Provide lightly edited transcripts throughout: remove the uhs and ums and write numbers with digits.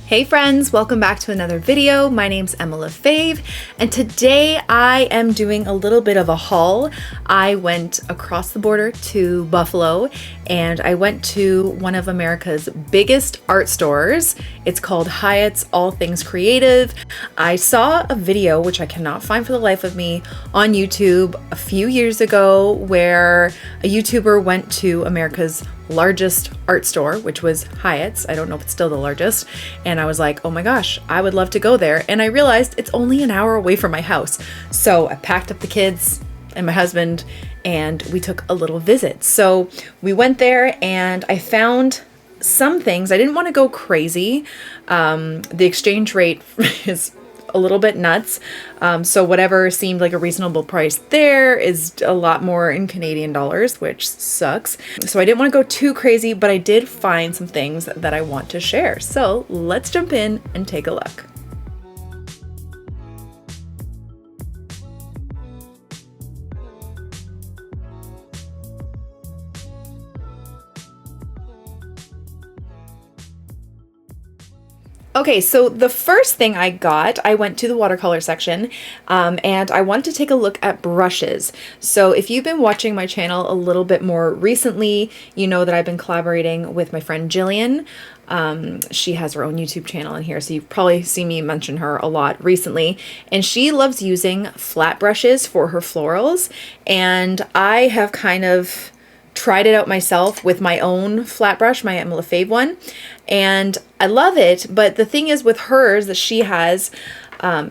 Hey friends, welcome back to another video. My name's Emma LaFave, and today I am doing a little bit of a haul. I went across the border to Buffalo and I went to one of America's biggest art stores. It's called Hyatt's All Things Creative. I saw a video, which I cannot find for the life of me, on YouTube a few years ago where a YouTuber went to America's largest art store, which was Hyatt's. I don't know if it's still the largest. And I was like, oh my gosh, I would love to go there. And I realized it's only an hour away from my house. So I packed up the kids and my husband and we took a little visit. So we went there and I found some things. I didn't want to go crazy. The exchange rate is a little bit nuts. So whatever seemed like a reasonable price there is a lot more in Canadian dollars, which sucks. So I didn't want to go too crazy, but I did find some things that I want to share. So let's jump in and take a look. Okay, so the first thing I went to the watercolor section and I wanted to take a look at brushes. So if you've been watching my channel a little bit more recently, you know that I've been collaborating with my friend Jillian. She has her own YouTube channel in here, so you've probably seen me mention her a lot recently. And she loves using flat brushes for her florals. And I have kind of tried it out myself with my own flat brush, my Emma LaFave one, and I love it. But the thing is with hers that she has a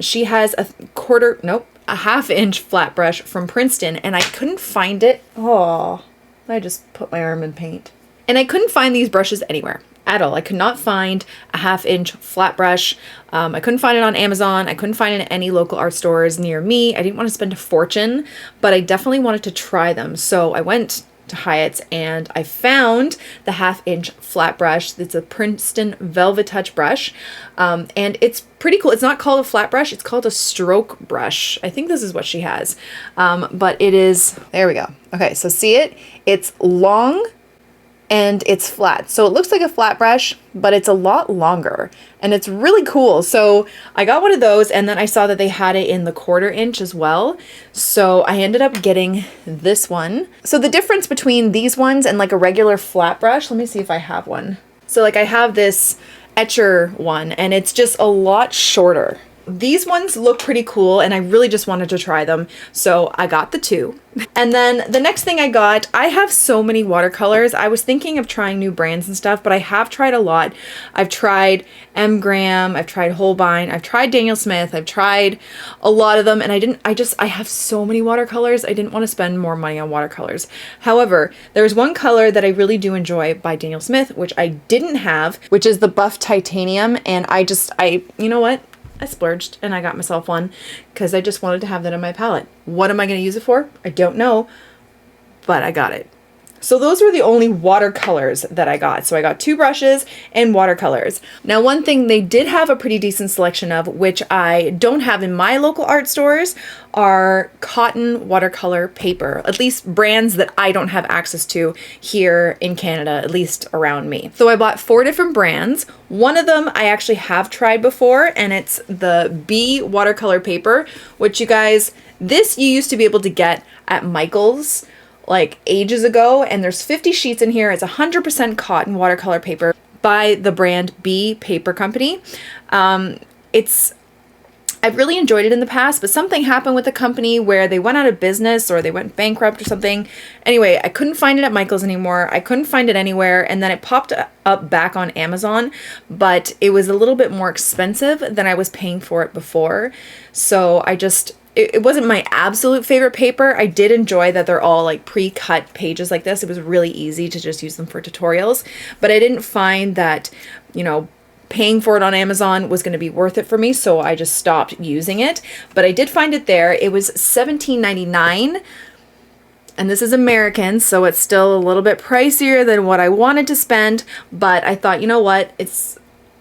half inch flat brush from Princeton, and I couldn't find it. Oh, I just put my arm in paint. And I couldn't find these brushes anywhere at all. I could not find a half inch flat brush. I couldn't find it on Amazon. I couldn't find it in any local art stores near me. I didn't want to spend a fortune, but I definitely wanted to try them. So I went to Hyatt's and I found the half inch flat brush. It's a Princeton Velvet Touch brush, and it's pretty cool. It's not called a flat brush, it's called a stroke brush. I think this is what she has, but it is, there we go. Okay, so see it? It's long and it's flat. So it looks like a flat brush, but it's a lot longer and it's really cool. So I got one of those and then I saw that they had it in the 1/4 inch as well. So I ended up getting this one. So the difference between these ones and like a regular flat brush, let me see if I have one. So like I have this etcher one and it's just a lot shorter. These ones look pretty cool and I really just wanted to try them. So I got the two. And then the next thing I have so many watercolors. I was thinking of trying new brands and stuff, but I have tried a lot. I've tried M. Graham, I've tried Holbein, I've tried Daniel Smith, I've tried a lot of them, and I have so many watercolors. I didn't want to spend more money on watercolors. However, there's one color that I really do enjoy by Daniel Smith, which I didn't have, which is the Buff Titanium, and you know what? I splurged and I got myself one because I just wanted to have that on my palette. What am I going to use it for? I don't know, but I got it. So those were the only watercolors that I got. So I got 2 brushes and watercolors. Now, one thing they did have a pretty decent selection of, which I don't have in my local art stores, are cotton watercolor paper, at least brands that I don't have access to here in Canada, at least around me. So I bought 4 different brands. One of them I actually have tried before, and it's the B watercolor paper, which you guys, this you used to be able to get at Michael's like ages ago, and there's 50 sheets in here. It's 100% cotton watercolor paper by the brand B Paper Company. I've really enjoyed it in the past, but something happened with the company where they went out of business or they went bankrupt or something. Anyway, I couldn't find it at Michael's anymore. I couldn't find it anywhere, and then it popped up back on Amazon, but it was a little bit more expensive than I was paying for it before. So it wasn't my absolute favorite paper. I did enjoy that they're all like pre-cut pages like this. It was really easy to just use them for tutorials, but I didn't find that, paying for it on Amazon was going to be worth it for me, so I just stopped using it. But I did find it there. It was $17.99, and this is American, so it's still a little bit pricier than what I wanted to spend, but I thought, you know what,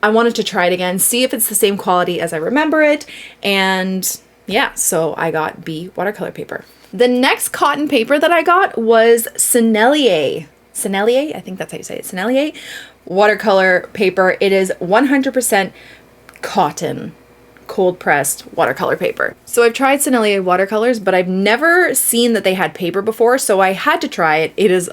I wanted to try it again, see if it's the same quality as I remember it, and yeah, so I got B watercolor paper. The next cotton paper that I got was Sennelier. Sennelier, I think that's how you say it. Sennelier watercolor paper. It is 100% cotton, cold pressed watercolor paper. So I've tried Sennelier watercolors, but I've never seen that they had paper before, so I had to try it. It is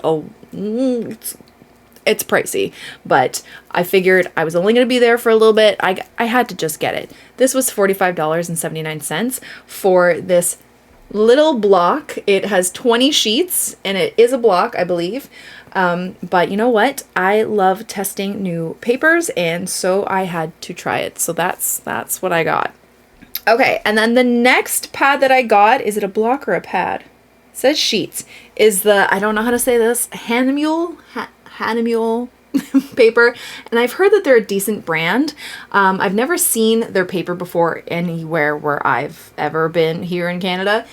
it's pricey, but I figured I was only going to be there for a little bit. I had to just get it. This was $45.79 for this little block. It has 20 sheets and it is a block, I believe. But you know what? I love testing new papers, and so I had to try it. So that's what I got. Okay, and then the next pad that I got, is it a block or a pad? It says sheets. Is the, I don't know how to say this, Hahnemühle paper, and I've heard that they're a decent brand. I've never seen their paper before anywhere where I've ever been here in Canada.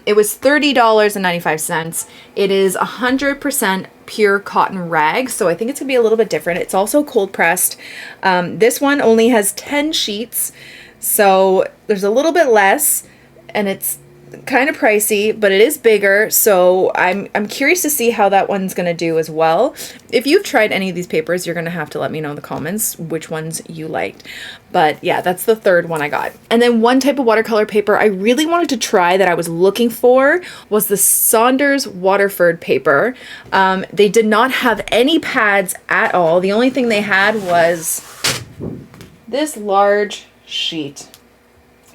It was $30.95. It is 100% pure cotton rag, so I think it's gonna be a little bit different. It's also cold pressed. This one only has 10 sheets, so there's a little bit less, and it's kind of pricey, but it is bigger, so I'm curious to see how that one's gonna do as well. If you've tried any of these papers, you're gonna have to let me know in the comments which ones you liked. But yeah, that's the third one I got. And then one type of watercolor paper I really wanted to try that I was looking for was the Saunders Waterford paper. They did not have any pads at all. The only thing they had was this large sheet.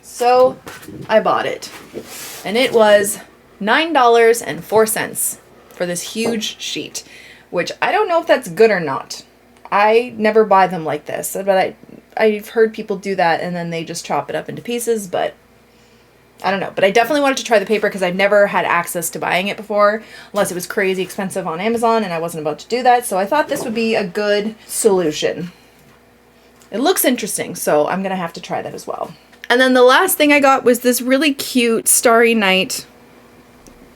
So I bought it, and it was $9.04 for this huge sheet, which I don't know if that's good or not. I never buy them like this, but I've heard people do that and then they just chop it up into pieces, but I don't know. But I definitely wanted to try the paper because I've never had access to buying it before, unless it was crazy expensive on Amazon, and I wasn't about to do that, so I thought this would be a good solution. It looks interesting, so I'm gonna have to try that as well. And then the last thing I got was this really cute Starry Night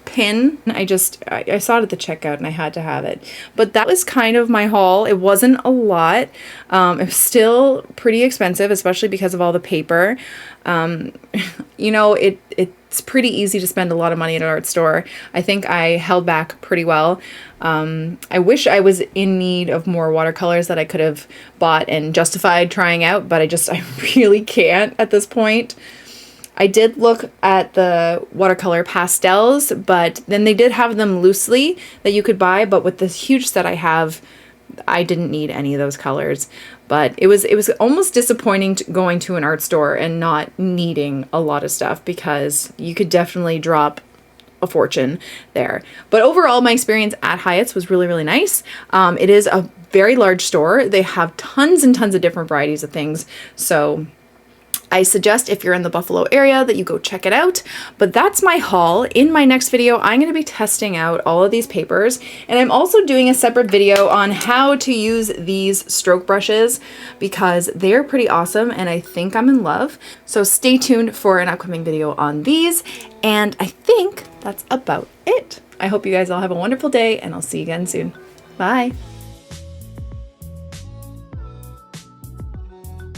pin. I saw it at the checkout and I had to have it. But that was kind of my haul. It wasn't a lot. It was still pretty expensive, especially because of all the paper. You know, it's pretty easy to spend a lot of money at an art store. I think I held back pretty well. I wish I was in need of more watercolors that I could have bought and justified trying out, but I really can't at this point. I did look at the watercolor pastels, but then they did have them loosely that you could buy, but with this huge set I have, I didn't need any of those colors. But it was almost disappointing going to an art store and not needing a lot of stuff, because you could definitely drop a fortune there. But overall, my experience at Hyatt's was really, really nice. It is a very large store. They have tons and tons of different varieties of things. So I suggest if you're in the Buffalo area that you go check it out. But that's my haul. In my next video, I'm going to be testing out all of these papers, and I'm also doing a separate video on how to use these stroke brushes because they're pretty awesome and I think I'm in love. So stay tuned for an upcoming video on these, and I think that's about it. I hope you guys all have a wonderful day, and I'll see you again soon. Bye.